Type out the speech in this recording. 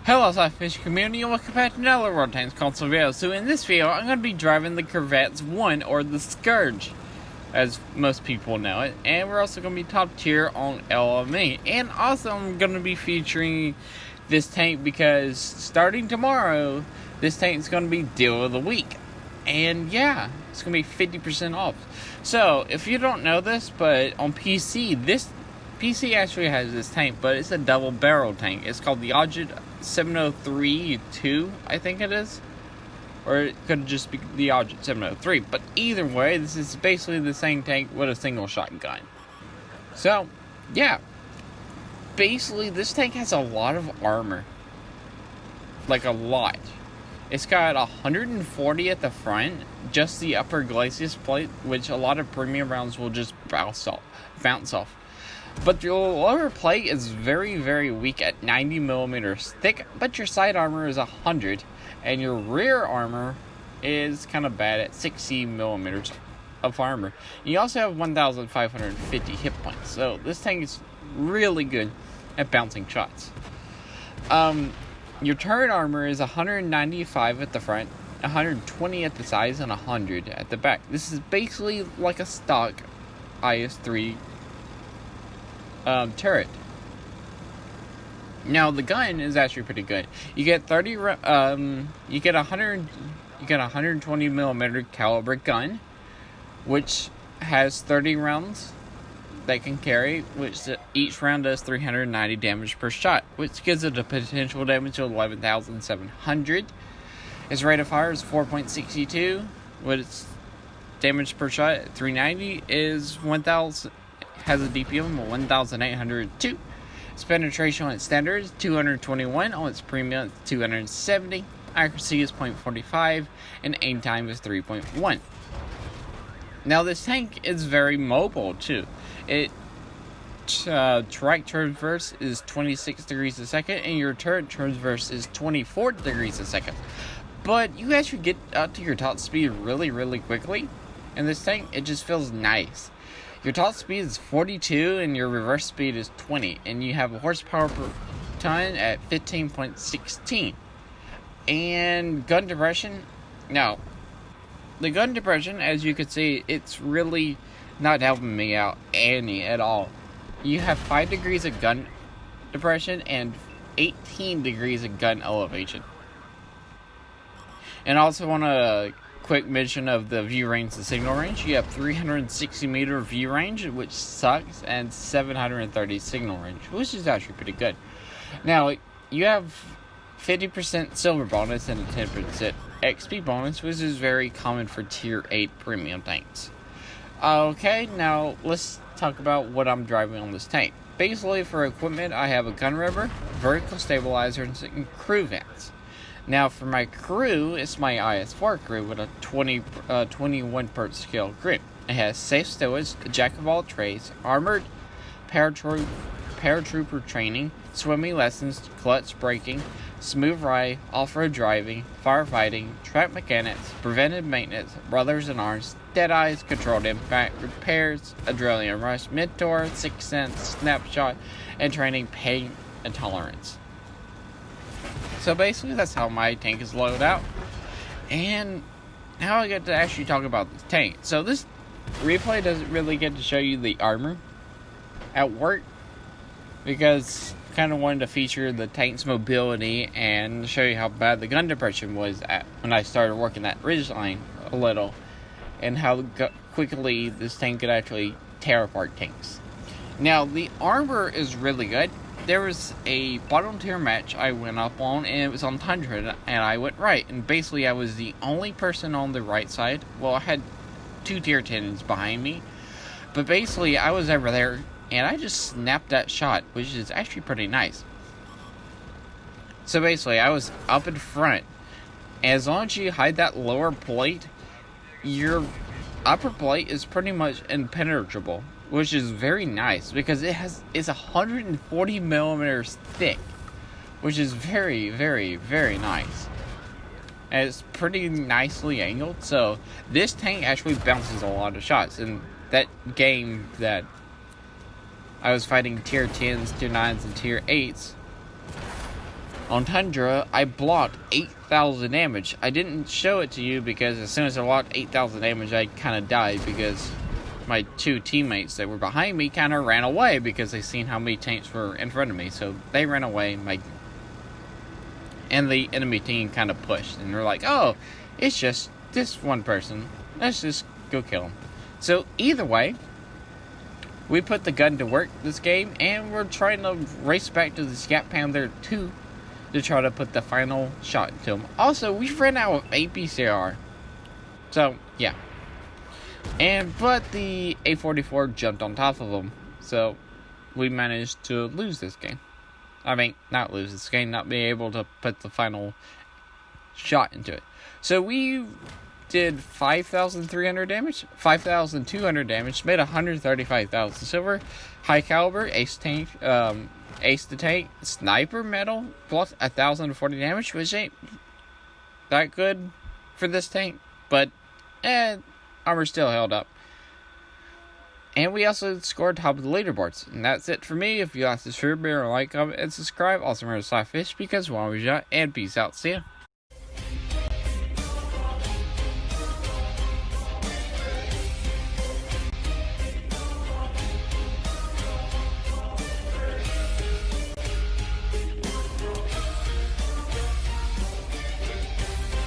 Hello SLAPAFISH community, and welcome back to another World Tanks console video. So in this video, I'm going to be driving the Kirovets-1, or the Scourge, as most people know it. And we're also going to be top tier on LME. And also I'm going to be featuring this tank because starting tomorrow, this tank is going to be deal of the week. And yeah, it's going to be 50% off. So if you don't know this, but on PC, this PC actually has this tank, but it's a double barrel tank. It's called the Object 703-2, I think it is. Or it could just be the Object 703. But either way, this is basically the same tank with a single shotgun. So, yeah. Basically, this tank has a lot of armor. Like a lot. It's got 140 at the front, just the upper glacis plate, which a lot of premium rounds will just bounce off. But your lower plate is very, very weak at 90 millimeters thick, but your side armor is 100, and your rear armor is kind of bad at 60 millimeters of armor. You also have 1,550 hit points, so this tank is really good at bouncing shots. Your turret armor is 195 at the front, 120 at the sides, and 100 at the back. This is basically like a stock IS-3 turret. Now the gun is actually pretty good. You get 120 millimeter caliber gun, which has 30 rounds they can carry, which each round does 390 damage per shot, which gives it a potential damage of 11,700. Its rate of fire is 4.62, with its damage per shot at 390 is 1,000. Has a DPM of 1,802. Its penetration on its standard is 221. On its premium, it's 270. Accuracy is 0.45, and aim time is 3.1. Now this tank is very mobile too. It trike transverse is 26 degrees a second, and your turret transverse is 24 degrees a second. But you actually get up to your top speed really, really quickly. And this tank, it just feels nice. Your top speed is 42 and your reverse speed is 20, and you have a horsepower per ton at 15.16. And gun depression, no. The gun depression, as you can see, it's really not helping me out any at all. You have 5 degrees of gun depression and 18 degrees of gun elevation. And I also want to quick mention of the view range and signal range. You have 360 meter view range, which sucks, and 730 signal range, which is actually pretty good. Now, you have 50% silver bonus and a 10% XP bonus, which is very common for tier 8 premium tanks. Okay, now let's talk about what I'm driving on this tank. Basically, for equipment, I have a gun rubber, vertical stabilizer, and crew vents. Now for my crew, it's my IS-4 crew with a 21 per scale crew. It has safe stowage, a jack of all trades, armored paratrooper training, swimming lessons, clutch braking, smooth ride, off-road driving, firefighting, track mechanics, preventive maintenance, brothers in arms, dead eyes, controlled impact, repairs, adrenaline rush, mentor, sixth sense, snapshot, and training pain and tolerance. So basically, that's how my tank is loaded out. And now I get to actually talk about this tank. So this replay doesn't really get to show you the armor at work, because I kind of wanted to feature the tank's mobility and show you how bad the gun depression was when I started working that ridge line a little, and how quickly this tank could actually tear apart tanks. Now the armor is really good. There was a bottom tier match I went up on, and it was on Tundra, and I went right, and basically I was the only person on the right side. Well, I had 2 tier 10s behind me, but basically I was over there, and I just snapped that shot, which is actually pretty nice. So basically I was up in front, and as long as you hide that lower plate, your upper plate is pretty much impenetrable, which is very nice because it's 140 millimeters thick, which is very, very, very nice. And it's pretty nicely angled, so this tank actually bounces a lot of shots. In that game that I was fighting tier 10s, tier 9s, and tier 8s, On Tundra, I blocked 8,000 damage. I didn't show it to you because as soon as I blocked 8,000 damage, I kind of died because my two teammates that were behind me kind of ran away because they seen how many tanks were in front of me. So they ran away, and the enemy team kind of pushed. And they're like, oh, it's just this one person. Let's just go kill him. So either way, we put the gun to work this game, and we're trying to race back to the Scat Panther 2 to try to put the final shot into him. Also, we ran out of APCR. So, yeah. But the A44 jumped on top of him. So, we managed to lose this game. I mean, not lose this game, not be able to put the final shot into it. So, we did 5,300 damage, 5,200 damage, made 135,000 silver, high caliber, ace tank, ace the tank, sniper medal, plus 1,040 damage, which ain't that good for this tank, but armor still held up. And we also scored top of the leaderboards. And that's it for me. If you like this video, like, comment, and subscribe. Also remember to SLAPAFISH because one was shot, and peace out. See ya.